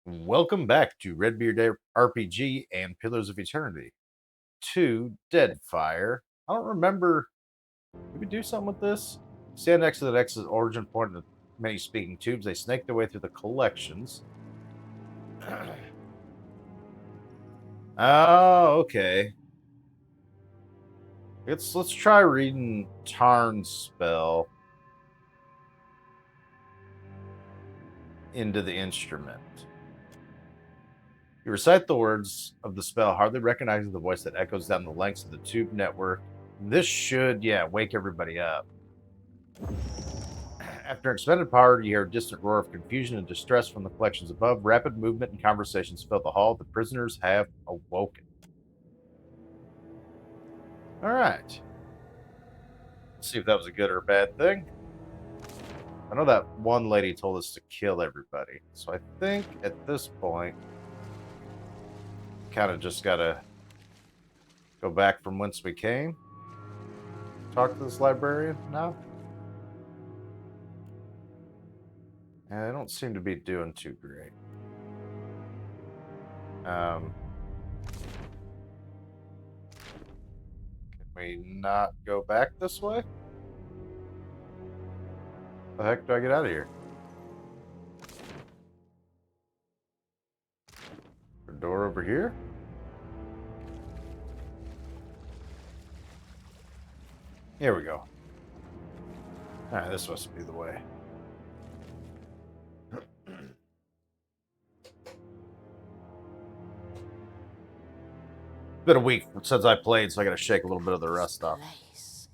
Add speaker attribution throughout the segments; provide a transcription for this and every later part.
Speaker 1: Welcome back to Redbeard RPG and Pillars of Eternity 2 Deadfire. I don't remember. Did we do something with this? Stand next to the X's origin point in the many speaking tubes. They snake their way through the collections. Oh, okay. Let's try reading Tarn's spell into the instrument. You recite the words of the spell, hardly recognizing the voice that echoes down the lengths of the tube network. This should, wake everybody up. After an expended power, you hear a distant roar of confusion and distress from the collections above. Rapid movement and conversations fill the hall. The prisoners have awoken. All right. Let's see if that was a good or a bad thing. I know that one lady told us to kill everybody. So I think at this point, kind of just got to go back from whence we came. Talk to this librarian now. And I don't seem to be doing too great. Can we not go back this way? The heck do I get out of here? A door over here? Here we go. Alright, this must be the way. Been a week since I played, so I gotta shake a little bit of the rust off.
Speaker 2: Place.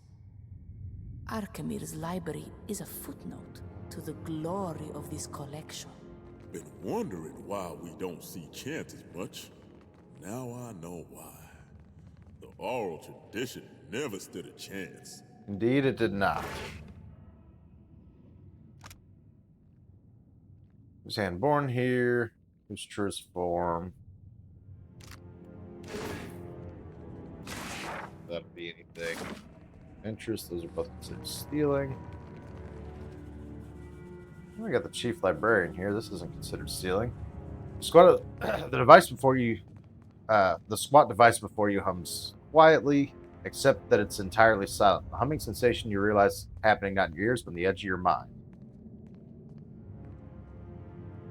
Speaker 2: Archimir's library is a footnote to the glory of this collection.
Speaker 3: Been wondering why we don't see chant as much. Now I know why. The oral tradition never stood a chance.
Speaker 1: Indeed, it did not. Who's handborn here? Who's truest form? That'd be anything. Interest, those are both considered stealing. I got the chief librarian here. This isn't considered stealing. Squat the device before you the squat device before you hums quietly, except that it's entirely silent. The humming sensation you realize happening not in your ears, but on the edge of your mind.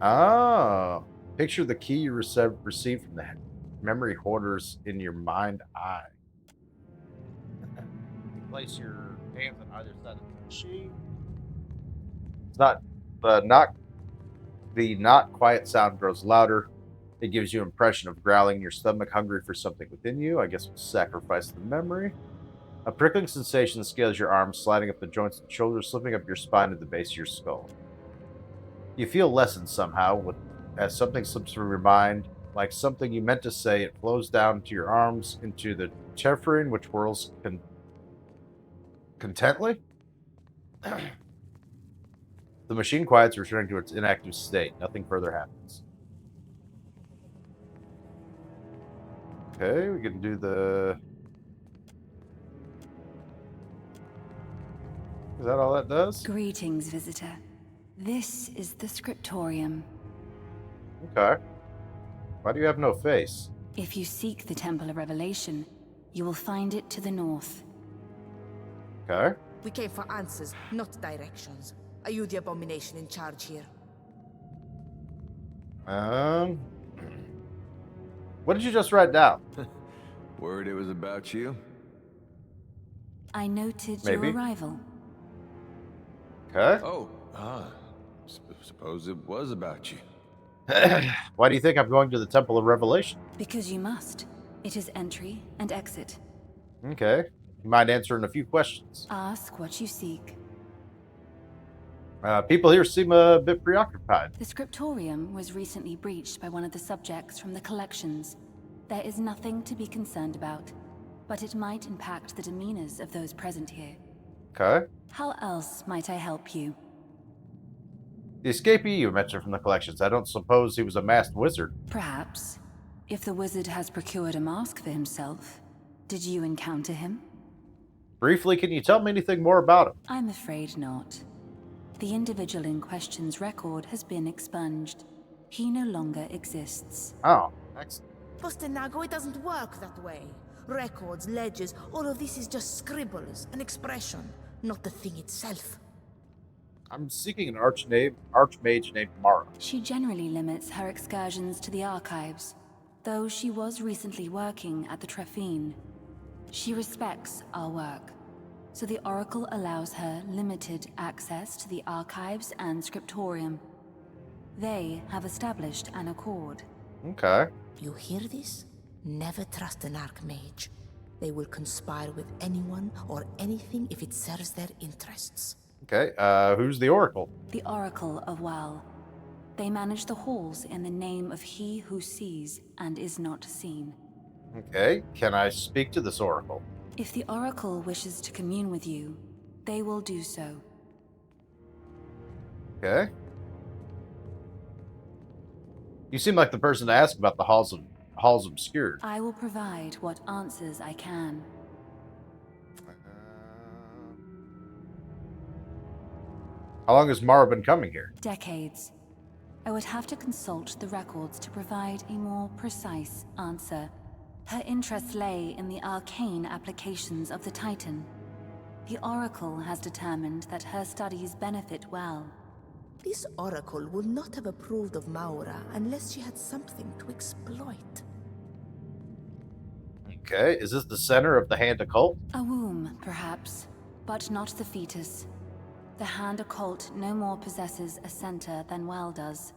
Speaker 1: Oh, picture the key you received from the memory hoarders in your mind eye. You place your hands on either side of the machine. It's not quiet sound grows louder. It gives you an impression of growling in your stomach, hungry for something within you. I guess we'll sacrifice the memory. A prickling sensation scales your arms, sliding up the joints and shoulders, slipping up your spine to the base of your skull. You feel lessened somehow, as something slips from your mind, like something you meant to say. It flows down to your arms, into the tephrin, which whirls contently. The machine quiets, returning to its inactive state. Nothing further happens. Okay, we can do the... Is that all that does?
Speaker 4: Greetings, visitor. This is the scriptorium.
Speaker 1: Okay. Why do you have no face?
Speaker 4: If you seek the Temple of Revelation, you will find it to the north.
Speaker 1: Okay.
Speaker 2: We came for answers, not directions. Are you the abomination in charge here?
Speaker 1: What did you just write down?
Speaker 5: Word it was about you?
Speaker 4: I noted
Speaker 1: Maybe.
Speaker 4: your arrival.
Speaker 1: Okay.
Speaker 5: Oh, suppose it was about you.
Speaker 1: Why do you think I'm going to the Temple of Revelation?
Speaker 4: Because you must. It is entry and exit.
Speaker 1: Okay. You mind answering a few questions?
Speaker 4: Ask what you seek.
Speaker 1: People here seem a bit preoccupied.
Speaker 4: The scriptorium was recently breached by one of the subjects from the collections. There is nothing to be concerned about, but it might impact the demeanors of those present here.
Speaker 1: Okay.
Speaker 4: How else might I help you?
Speaker 1: The escapee you mentioned from the collections, I don't suppose he was a masked wizard.
Speaker 4: Perhaps. If the wizard has procured a mask for himself, did you encounter him?
Speaker 1: Briefly, can you tell me anything more about him?
Speaker 4: I'm afraid not. The individual in question's record has been expunged. He no longer exists.
Speaker 1: Oh, excellent.
Speaker 2: Bostinago, it doesn't work that way. Records, ledgers, all of this is just scribbles, an expression, not the thing itself.
Speaker 1: I'm seeking an archmage named Mara.
Speaker 4: She generally limits her excursions to the archives, though she was recently working at the Trephine. She respects our work, so the Oracle allows her limited access to the archives and scriptorium. They have established an accord.
Speaker 1: Okay.
Speaker 2: You hear this? Never trust an archmage. They will conspire with anyone or anything if it serves their interests.
Speaker 1: Okay, who's the Oracle?
Speaker 4: The Oracle of Well. They manage the halls in the name of he who sees and is not seen.
Speaker 1: Okay, can I speak to this Oracle?
Speaker 4: If the Oracle wishes to commune with you, they will do so.
Speaker 1: Okay. You seem like the person to ask about the halls obscured.
Speaker 4: I will provide what answers I can.
Speaker 1: How long has Mara been coming here?
Speaker 4: Decades. I would have to consult the records to provide a more precise answer. Her interest lay in the arcane applications of the Titan. The Oracle has determined that her studies benefit well.
Speaker 2: This oracle would not have approved of Maura unless she had something to exploit.
Speaker 1: Okay, is this the center of the Hand occult?
Speaker 4: A womb, perhaps, but not the fetus. The Hand occult no more possesses a center than Well does.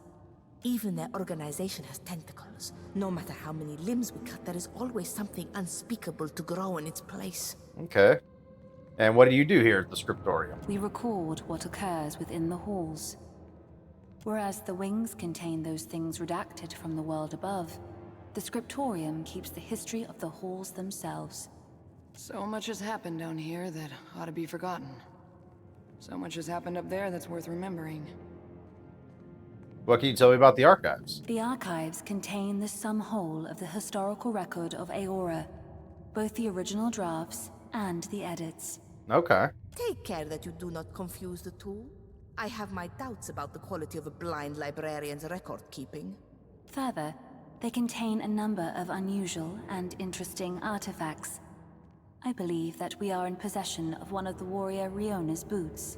Speaker 2: Even their organization has tentacles. No matter how many limbs we cut, there is always something unspeakable to grow in its place.
Speaker 1: Okay. And what do you do here at the scriptorium?
Speaker 4: We record what occurs within the halls. Whereas the wings contain those things redacted from the world above, the scriptorium keeps the history of the halls themselves.
Speaker 6: So much has happened down here that ought to be forgotten. So much has happened up there that's worth remembering.
Speaker 1: What can you tell me about the archives?
Speaker 4: The archives contain the sum whole of the historical record of Aora, both the original drafts and the edits.
Speaker 1: Okay.
Speaker 2: Take care that you do not confuse the two. I have my doubts about the quality of a blind librarian's record keeping.
Speaker 4: Further, they contain a number of unusual and interesting artifacts. I believe that we are in possession of one of the warrior Riona's boots.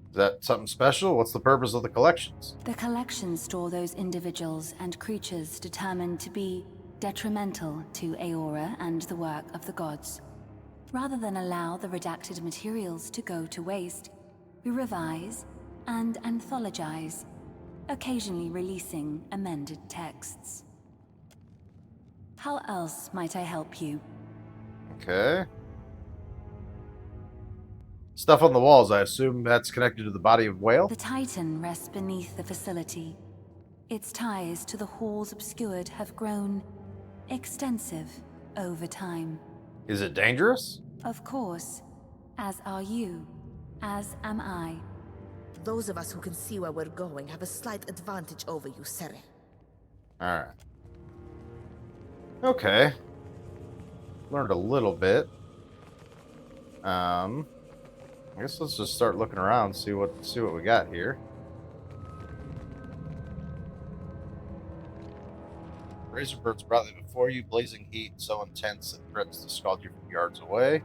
Speaker 1: Is that something special? What's the purpose of the collections?
Speaker 4: The collections store those individuals and creatures determined to be detrimental to Aora and the work of the gods. Rather than allow the redacted materials to go to waste, we revise and anthologize, occasionally releasing amended texts. How else might I help you?
Speaker 1: Okay. Stuff on the walls, I assume that's connected to the body of Whale?
Speaker 4: The Titan rests beneath the facility. Its ties to the halls obscured have grown extensive over time.
Speaker 1: Is it dangerous?
Speaker 4: Of course, as are you, as am I.
Speaker 2: Those of us who can see where we're going have a slight advantage over you, Sere.
Speaker 1: Alright. Okay. Learned a little bit. I guess let's just start looking around, see what we got here. Razor birds brightly before you, blazing heat so intense it threatens to scald you from yards away.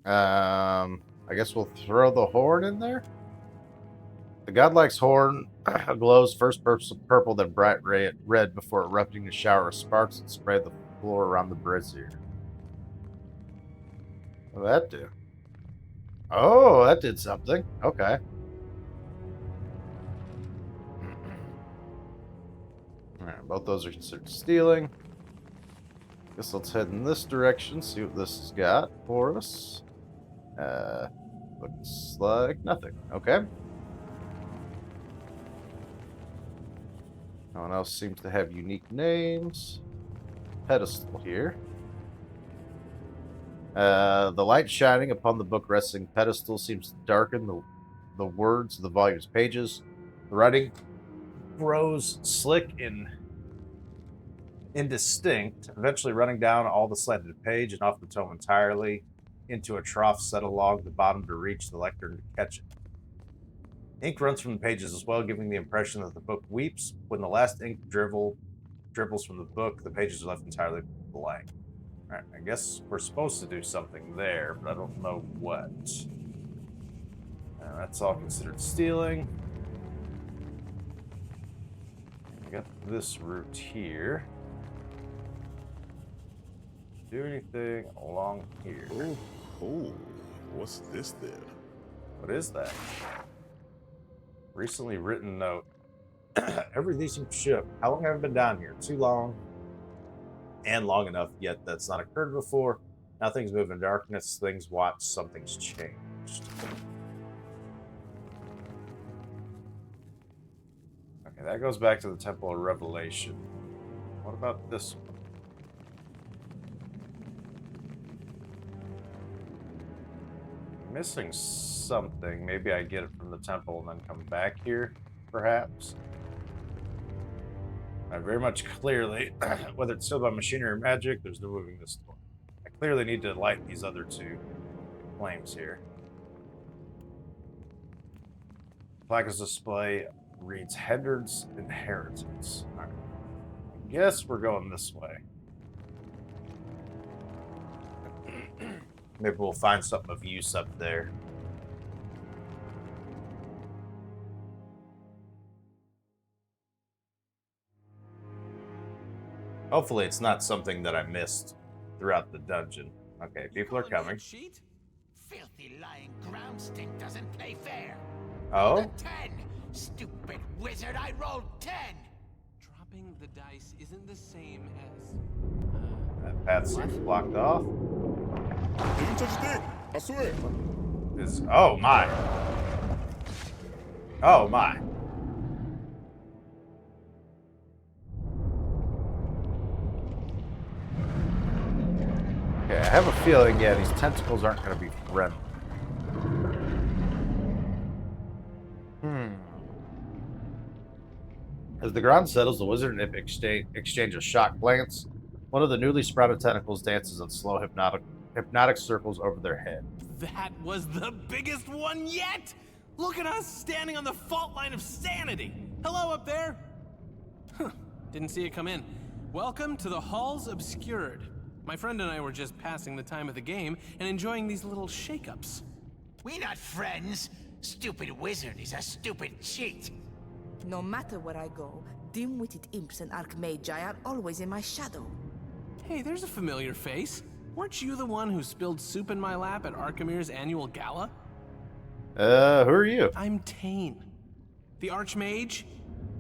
Speaker 1: I guess we'll throw the horn in there. The godlike's horn glows first purple, then bright red before erupting a shower of sparks and spray the floor around the brazier. What did that do? Oh, that did something. Okay. Alright, both those are considered stealing. Guess let's head in this direction, see what this has got for us. Looks like nothing. Okay. No one else seems to have unique names. Pedestal here. The light shining upon the book resting pedestal seems to darken the words of the volume's pages. The writing grows slick and indistinct, eventually running down all the slanted page and off the tome entirely. into a trough set along the bottom to reach the lectern to catch it. Ink runs from the pages as well, giving the impression that the book weeps. When the last ink dribbles from the book, the pages are left entirely blank. Alright, I guess we're supposed to do something there, but I don't know what. That's all considered stealing. I got this route here. Do anything along here?
Speaker 3: Oh, what's this there?
Speaker 1: What is that? Recently written note. Everything seems shook. How long have I been down here? Too long. And long enough, yet that's not occurred before. Now things move in darkness. Things watch. Something's changed. Okay, that goes back to the Temple of Revelation. What about this one? Missing something. Maybe I get it from the temple and then come back here, perhaps. I very much clearly, whether it's still by machinery or magic, there's no moving this door. I clearly need to light these other two flames here. Placard's display reads Hendard's Inheritance. All right. I guess we're going this way. Maybe we'll find something of use up there. Hopefully it's not something that I missed throughout the dungeon. Okay, people are coming.
Speaker 7: Filthy lying ground stink doesn't play fair.
Speaker 1: Oh?
Speaker 7: A 10! Stupid wizard, I rolled 10!
Speaker 8: Dropping the dice isn't the same as...
Speaker 1: That path seems blocked off.
Speaker 3: Didn't touch a thing, I swear.
Speaker 1: Oh my. Oh my. Okay, I have a feeling, yeah, these tentacles aren't going to be friendly. As the ground settles, the wizard and Imp exchange a shocked glance. One of the newly sprouted tentacles dances in slow hypnotic circles over their head.
Speaker 8: That was the biggest one yet! Look at us standing on the fault line of sanity! Hello up there! Didn't see it come in. Welcome to the Halls Obscured. My friend and I were just passing the time of the game and enjoying these little shake-ups.
Speaker 7: We not friends. Stupid wizard is a stupid cheat.
Speaker 2: No matter where I go, dim-witted imps and archmagi are always in my shadow.
Speaker 8: Hey, there's a familiar face. Weren't you the one who spilled soup in my lap at Archimir's annual gala?
Speaker 1: Who are you?
Speaker 8: I'm Tane. The Archmage?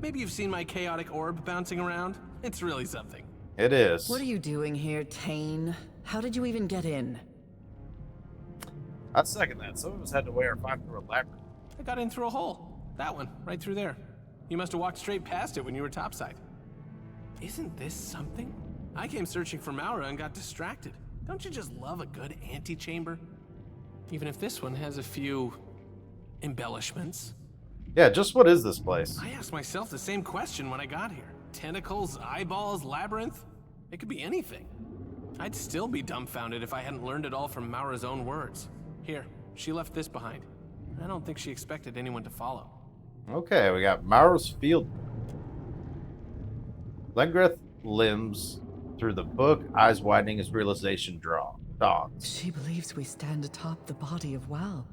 Speaker 8: Maybe you've seen my chaotic orb bouncing around? It's really something.
Speaker 1: It is.
Speaker 9: What are you doing here, Tane? How did you even get in?
Speaker 1: I'd second that. Some of us had to wear our five through a labyrinth.
Speaker 8: I got in through a hole. That one, right through there. You must have walked straight past it when you were topside. Isn't this something? I came searching for Maura and got distracted. Don't you just love a good antechamber? Even if this one has a few embellishments.
Speaker 1: Yeah, just what is this place?
Speaker 8: I asked myself the same question when I got here. Tentacles, eyeballs, labyrinth? It could be anything. I'd still be dumbfounded if I hadn't learned it all from Maura's own words. Here, she left this behind. I don't think she expected anyone to follow.
Speaker 1: Okay, we got Maura's field. Lengreth limbs through the book, eyes widening as realization dawns.
Speaker 9: She believes we stand atop the body of Wow.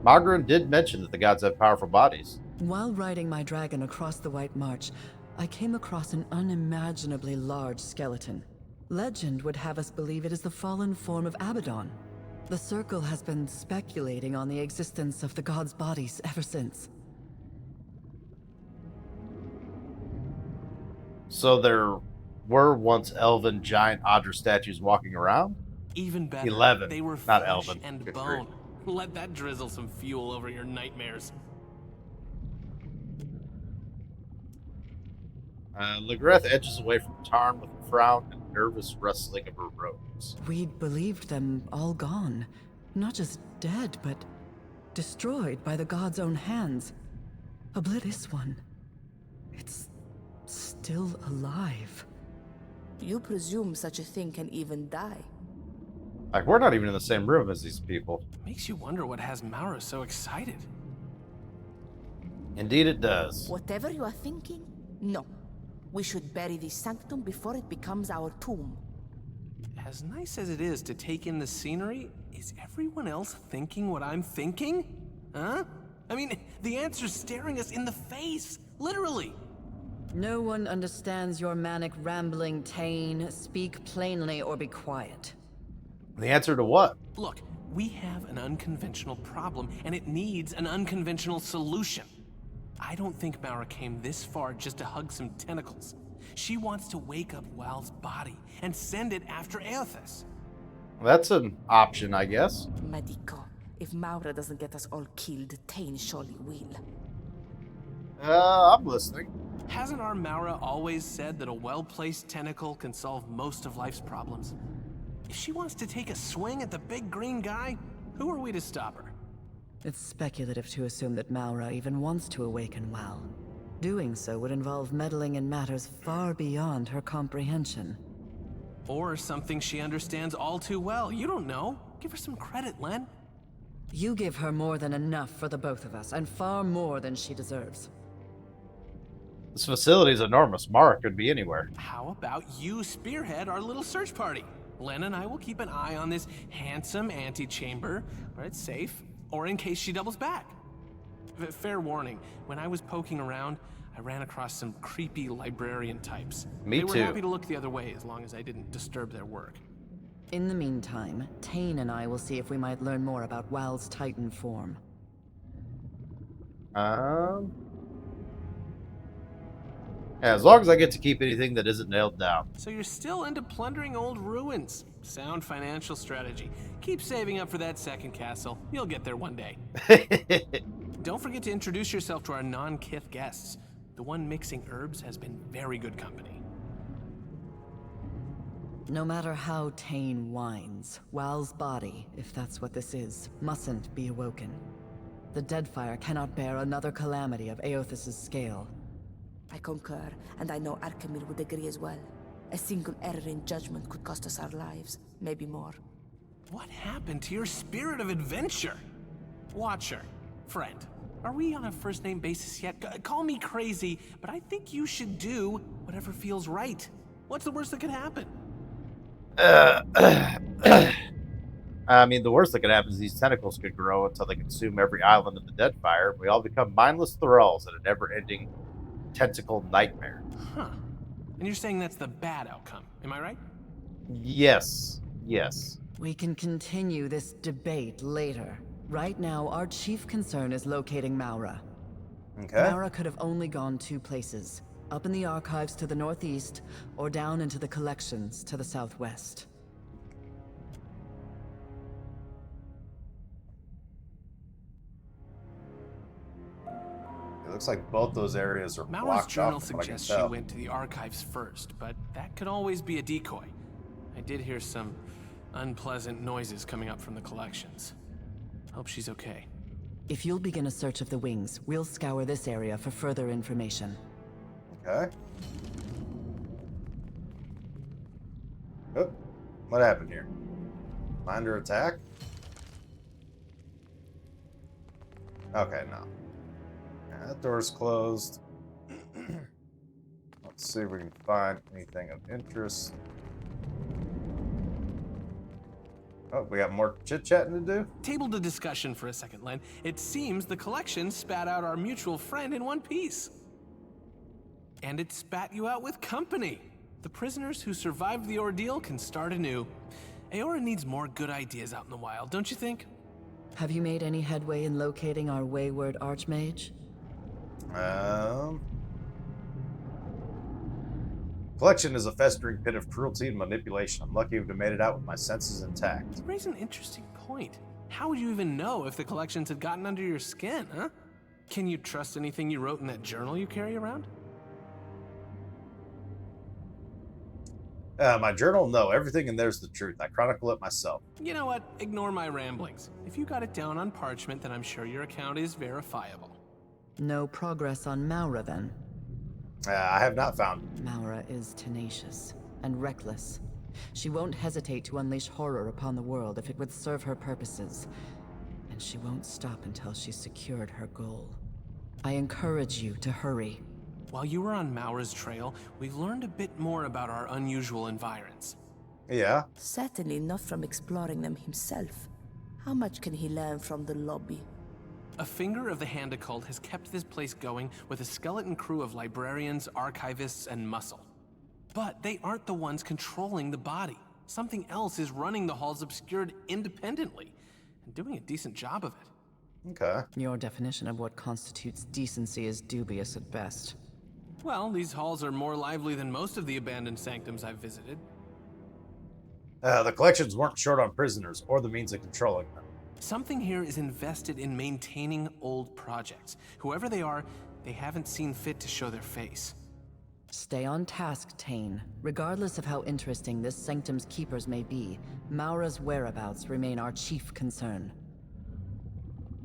Speaker 1: Margaret did mention that the gods have powerful bodies.
Speaker 9: While riding my dragon across the White March, I came across an unimaginably large skeleton. Legend would have us believe it is the fallen form of Abaddon. The Circle has been speculating on the existence of the gods' bodies ever since.
Speaker 1: So there were once elven giant Audra statues walking around?
Speaker 8: Even better,
Speaker 1: 11,
Speaker 8: they were
Speaker 1: not
Speaker 8: flesh
Speaker 1: elven.
Speaker 8: and
Speaker 1: Good
Speaker 8: bone. Let that drizzle some fuel over your nightmares.
Speaker 1: Legreth edges away from Tarn with a frown and nervous rustling of her robes.
Speaker 9: We'd believed them all gone. Not just dead, but destroyed by the gods' own hands. This one. It's still alive.
Speaker 2: you presume such a thing can even die?
Speaker 1: Like, we're not even in the same room as these people.
Speaker 8: Makes you wonder what has Maura so excited.
Speaker 1: Indeed it does.
Speaker 2: Whatever you are thinking, no. We should bury the sanctum before it becomes our tomb.
Speaker 8: As nice as it is to take in the scenery, is everyone else thinking what I'm thinking? Huh? I mean, the answer's staring us in the face, literally.
Speaker 9: No one understands your manic rambling, Tane. Speak plainly or be quiet.
Speaker 1: The answer to what?
Speaker 8: Look, we have an unconventional problem, and it needs an unconventional solution. I don't think Maura came this far just to hug some tentacles. She wants to wake up Wal's body and send it after Aothas.
Speaker 1: That's an option, I guess.
Speaker 2: Medico, if Maura doesn't get us all killed, Tane surely will.
Speaker 1: I'm listening.
Speaker 8: Hasn't our Maura always said that a well-placed tentacle can solve most of life's problems? If she wants to take a swing at the big green guy, who are we to stop her?
Speaker 9: It's speculative to assume that Maura even wants to awaken Wal. Doing so would involve meddling in matters far beyond her comprehension.
Speaker 8: Or something she understands all too well. You don't know. Give her some credit, Len.
Speaker 9: You give her more than enough for the both of us, and far more than she deserves.
Speaker 1: This facility is enormous. Mara could be anywhere.
Speaker 8: How about you spearhead our little search party? Len and I will keep an eye on this handsome antechamber, where it's safe, or in case she doubles back. Fair warning, when I was poking around, I ran across some creepy librarian types.
Speaker 1: Me
Speaker 8: too.
Speaker 1: too.
Speaker 8: They were happy to look the other way as long as I didn't disturb their work.
Speaker 9: In the meantime, Tane and I will see if we might learn more about Wal's Titan form.
Speaker 1: Yeah, as long as I get to keep anything that isn't nailed down.
Speaker 8: So you're still into plundering old ruins. Sound financial strategy. Keep saving up for that second castle. You'll get there one day. Don't forget to introduce yourself to our non-kith guests. The one mixing herbs has been very good company.
Speaker 9: No matter how Tane whines, Wal's body, if that's what this is, mustn't be awoken. The Deadfire cannot bear another calamity of Aothas' scale.
Speaker 2: I concur, and I know Arkemir would agree as well. A single error in judgment could cost us our lives, maybe more.
Speaker 8: What happened to your spirit of adventure? Watcher, friend, are we on a first-name basis yet? Call me crazy, but I think you should do whatever feels right. What's the worst that could happen?
Speaker 1: I mean, the worst that could happen is these tentacles could grow until they consume every island of the Deadfire, and we all become mindless thralls in a never-ending tentacle nightmare.
Speaker 8: Huh. And you're saying that's the bad outcome, am I right?
Speaker 1: Yes. Yes.
Speaker 9: We can continue this debate later. Right now, our chief concern is locating Maura.
Speaker 1: Okay.
Speaker 9: Maura could have only gone two places. Up in the archives to the northeast, or down into the collections to the southwest.
Speaker 1: It looks like both those areas are
Speaker 8: Maura's
Speaker 1: blocked
Speaker 8: journal
Speaker 1: off from what I can
Speaker 8: suggests she
Speaker 1: tell.
Speaker 8: went to the archives first, but that could always be a decoy. I did hear some unpleasant noises coming up from the collections. Hope she's okay.
Speaker 9: If you'll begin a search of the wings, we'll scour this area for further information.
Speaker 1: Okay. Oh, what happened here? Under attack? Okay, no. That door's closed. Let's see if we can find anything of interest. Oh, we got more chit-chatting to do?
Speaker 8: Table the discussion for a second, Len. It seems the collection spat out our mutual friend in one piece. And it spat you out with company. The prisoners who survived the ordeal can start anew. Aora needs more good ideas out in the wild, don't you think?
Speaker 9: Have you made any headway in locating our wayward archmage?
Speaker 1: Collection is a festering pit of cruelty and manipulation. I'm lucky to have made it out with my senses intact.
Speaker 8: You raise an interesting point. How would you even know if the collections had gotten under your skin, huh? Can you trust anything you wrote in that journal you carry around?
Speaker 1: My journal? No, everything in there's the truth. I chronicle it myself.
Speaker 8: You know what? Ignore my ramblings. If you got it down on parchment, then I'm sure your account is verifiable.
Speaker 9: No progress on Maura, then?
Speaker 1: I have not found.
Speaker 9: Maura is tenacious. and reckless. She won't hesitate to unleash horror upon the world if it would serve her purposes. And she won't stop until she's secured her goal. I encourage you to hurry.
Speaker 8: While you were on Maura's trail, we've learned a bit more about our unusual environs.
Speaker 1: Yeah.
Speaker 2: Certainly not from exploring them himself. How much can he learn from the lobby?
Speaker 8: A finger of the Hand Occult has kept this place going with a skeleton crew of librarians, archivists, and muscle. But they aren't the ones controlling the body. Something else is running the halls obscured independently, and doing a decent job of it.
Speaker 1: Okay.
Speaker 9: Your definition of what constitutes decency is dubious at best.
Speaker 8: Well, these halls are more lively than most of the abandoned sanctums I've visited.
Speaker 1: The collections weren't short on prisoners or the means of controlling them.
Speaker 8: Something here is invested in maintaining old projects. Whoever they are, they haven't seen fit to show their face.
Speaker 9: Stay on task, Tane. Regardless of how interesting this sanctum's keepers may be, Maura's whereabouts remain our chief concern.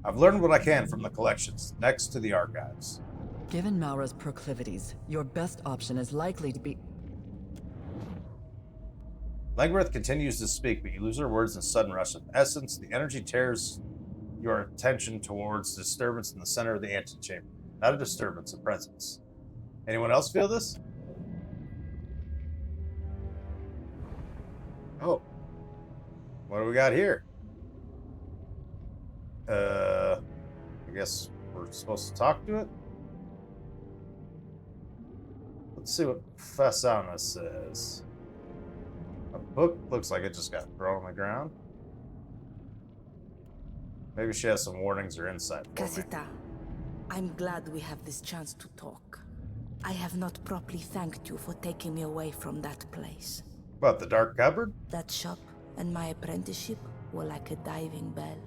Speaker 1: I've learned what I can from the collections, next to the archives.
Speaker 9: Given Maura's proclivities, your best option is likely to be...
Speaker 1: Langworth continues to speak, but you lose her words in a sudden rush of essence. The energy tears your attention towards disturbance in the center of the antechamber. Not a disturbance, a presence. Anyone else feel this? Oh. What do we got here? I guess we're supposed to talk to it? Let's see what Fasana says. A book looks like it just got thrown on the ground. Maybe she has some warnings or insight for me.
Speaker 2: Casita, I'm glad we have this chance to talk. I have not properly thanked you for taking me away from that place.
Speaker 1: What, the dark cupboard?
Speaker 2: That shop and my apprenticeship were like a diving bell,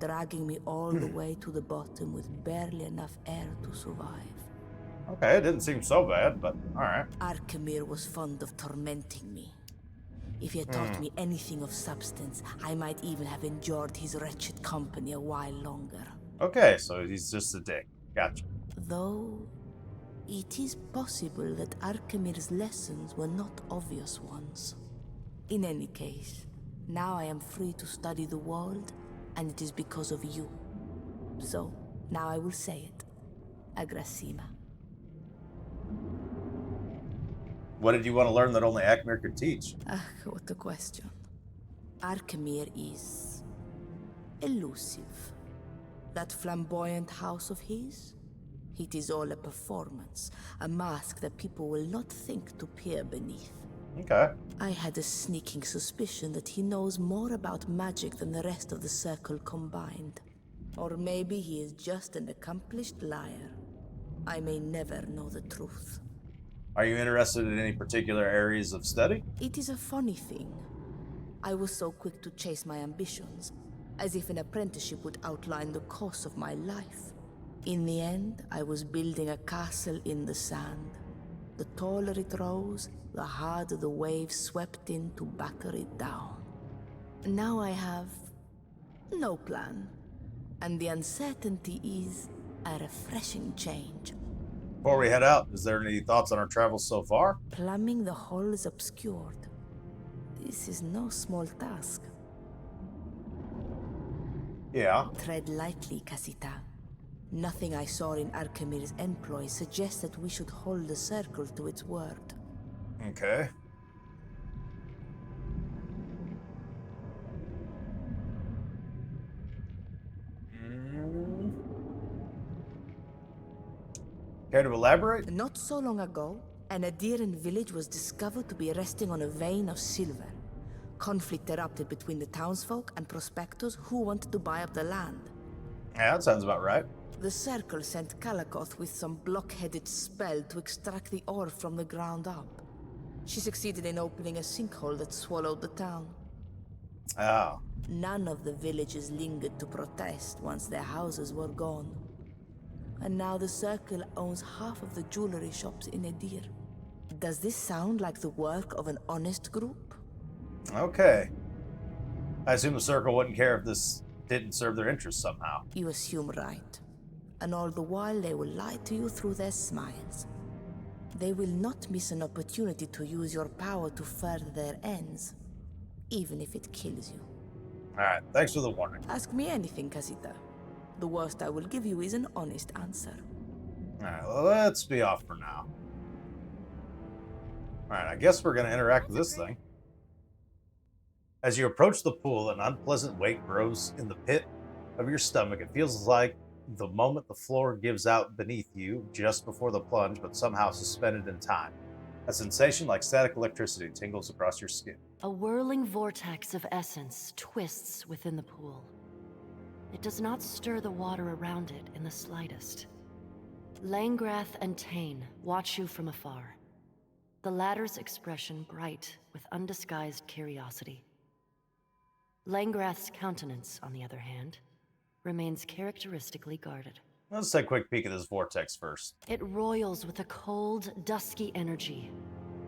Speaker 2: dragging me all the way to the bottom with barely enough air to survive.
Speaker 1: Okay, it didn't seem so bad, but alright.
Speaker 2: Arkemir was fond of tormenting me. If he had taught me anything of substance, I might even have endured his wretched company a while longer.
Speaker 1: Okay, so he's just a dick. Gotcha.
Speaker 2: Though, it is possible that Arkemir's lessons were not obvious ones. In any case, now I am free to study the world, and it is because of you. So, now I will say it. Agrasima.
Speaker 1: What did you want to learn that only Akmir could teach?
Speaker 2: What a question. Arkemir is... elusive. That flamboyant house of his? It is all a performance, a mask that people will not think to peer beneath.
Speaker 1: Okay.
Speaker 2: I had a sneaking suspicion that he knows more about magic than the rest of the Circle combined. Or maybe he is just an accomplished liar. I may never know the truth.
Speaker 1: Are you interested in any particular areas of study?
Speaker 2: It is a funny thing. I was so quick to chase my ambitions, as if an apprenticeship would outline the course of my life. In the end, I was building a castle in the sand. The taller it rose, the harder the waves swept in to batter it down. Now I have no plan, and the uncertainty is a refreshing change.
Speaker 1: Before we head out, is there any thoughts on our travels so far?
Speaker 2: Plumbing the holes obscured. This is no small task.
Speaker 1: Yeah.
Speaker 2: Tread lightly, Casita. Nothing I saw in Arkemir's employ suggests that we should hold the Circle to its word.
Speaker 1: Okay. Care to elaborate?
Speaker 2: Not so long ago, an Adiran village was discovered to be resting on a vein of silver. Conflict erupted between the townsfolk and prospectors who wanted to buy up the land.
Speaker 1: Yeah, that sounds about right.
Speaker 2: The Circle sent Kalakoth with some block-headed spell to extract the ore from the ground up. She succeeded in opening a sinkhole that swallowed the town.
Speaker 1: Oh.
Speaker 2: None of the villagers lingered to protest once their houses were gone. And now the Circle owns half of the jewelry shops in Edir. Does this sound like the work of an honest group?
Speaker 1: Okay. I assume the Circle wouldn't care if this didn't serve their interests somehow.
Speaker 2: You assume right. And all the while they will lie to you through their smiles. They will not miss an opportunity to use your power to further their ends, even if it kills you.
Speaker 1: Alright, thanks for the warning.
Speaker 2: Ask me anything, Casita. The worst I will give you is an honest answer.
Speaker 1: Alright, well, let's be off for now. Alright, I guess we're going to interact with this thing. As you approach the pool, an unpleasant weight grows in the pit of your stomach. It feels like the moment the floor gives out beneath you just before the plunge, but somehow suspended in time. A sensation like static electricity tingles across your skin.
Speaker 10: A whirling vortex of essence twists within the pool. It does not stir the water around it in the slightest. Langrath and Tane watch you from afar, the latter's expression bright with undisguised curiosity. Langrath's countenance, on the other hand, remains characteristically guarded.
Speaker 1: Let's take a quick peek at this vortex first.
Speaker 10: It roils with a cold, dusky energy,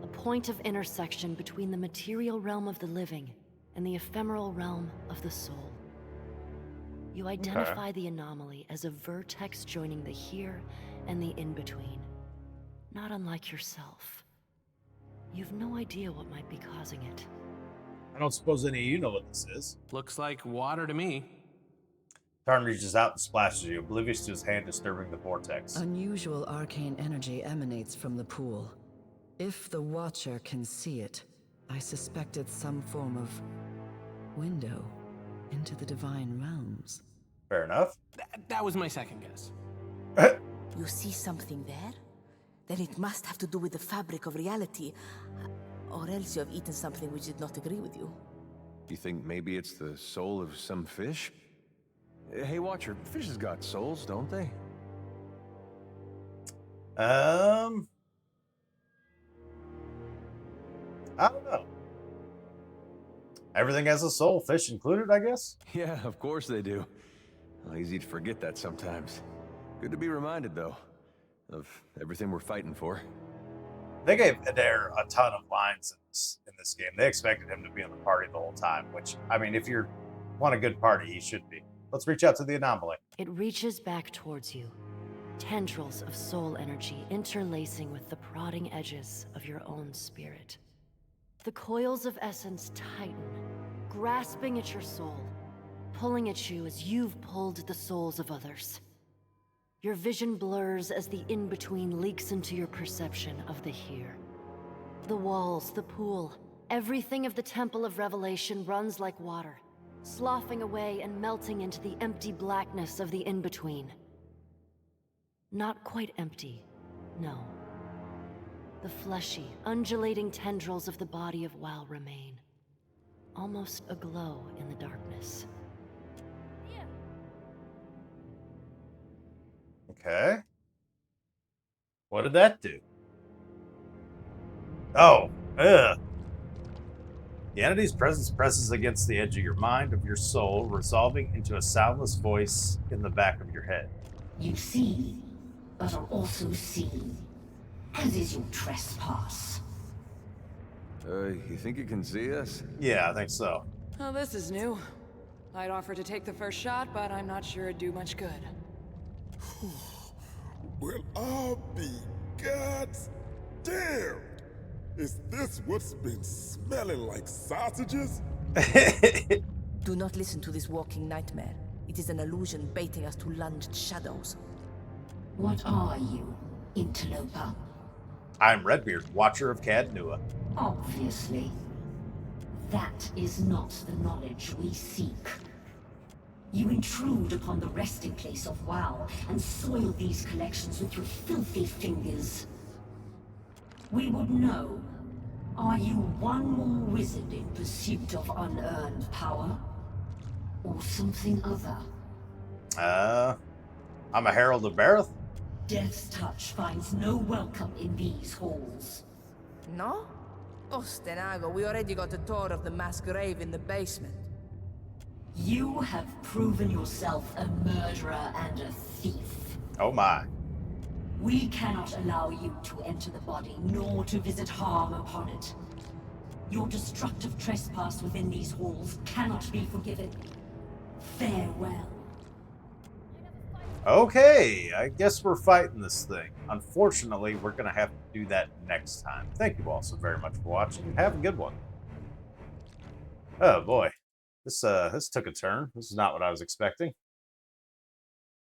Speaker 10: a point of intersection between the material realm of the living and the ephemeral realm of the soul. You identify the anomaly as a vertex joining the here and the in-between, not unlike yourself. You've no idea what might be causing it.
Speaker 1: I don't suppose any of you know what this is.
Speaker 8: Looks like water to me.
Speaker 1: Tarn reaches out and splashes you, oblivious to his hand disturbing the vortex.
Speaker 9: Unusual arcane energy emanates from the pool. If the Watcher can see it, I suspect it's some form of window into the divine realms.
Speaker 1: Fair enough.
Speaker 8: That was my second guess.
Speaker 2: You see something there? Then it must have to do with the fabric of reality. Or else you have eaten something which did not agree with you.
Speaker 5: You think maybe it's the soul of some fish? Hey, Watcher, fishes got souls, don't they?
Speaker 1: I don't know. Everything has a soul, fish included, I guess?
Speaker 5: Yeah, of course they do. Well, easy to forget that sometimes. Good to be reminded, though, of everything we're fighting for.
Speaker 1: They gave Adair a ton of lines in this game. They expected him to be on the party the whole time, which, I mean, if you want a good party, he should be. Let's reach out to the anomaly.
Speaker 10: It reaches back towards you, tendrils of soul energy interlacing with the prodding edges of your own spirit. The coils of essence tighten, grasping at your soul, pulling at you as you've pulled the souls of others. Your vision blurs as the in-between leaks into your perception of the here. The walls, the pool, everything of the Temple of Revelation runs like water, sloughing away and melting into the empty blackness of the in-between. Not quite empty, no. The fleshy, undulating tendrils of the body of WoW remain, almost aglow in the darkness.
Speaker 1: Okay. What did that do? Oh, ugh. The entity's presence presses against the edge of your mind, of your soul, resolving into a soundless voice in the back of your head.
Speaker 11: You see, but are also seen, as is your trespass.
Speaker 5: You think it can see us?
Speaker 1: Yeah, I think so.
Speaker 6: Oh, this is new. I'd offer to take the first shot, but I'm not sure it'd do much good.
Speaker 3: Well, I'll be gods damn! Is this what's been smelling like sausages?
Speaker 2: Do not listen to this walking nightmare. It is an illusion baiting us to lunged shadows.
Speaker 11: What are you, interloper?
Speaker 1: I'm Redbeard, Watcher of Cadnua.
Speaker 11: Obviously. That is not the knowledge we seek. You intrude upon the resting place of WoW and soil these collections with your filthy fingers. We would know, are you one more wizard in pursuit of unearned power? Or something other?
Speaker 1: I'm a Herald of Bareth.
Speaker 11: Death's touch finds no welcome in these halls.
Speaker 2: No? Ostenago, we already got a tour of the mass grave in the basement.
Speaker 11: You have proven yourself a murderer and a thief.
Speaker 1: Oh my.
Speaker 11: We cannot allow you to enter the body, nor to visit harm upon it. Your destructive trespass within these halls cannot be forgiven. Farewell.
Speaker 1: Okay, I guess we're fighting this thing. Unfortunately, we're going to have to do that next time. Thank you all so very much for watching. Have a good one. Oh boy. This took a turn. This is not what I was expecting.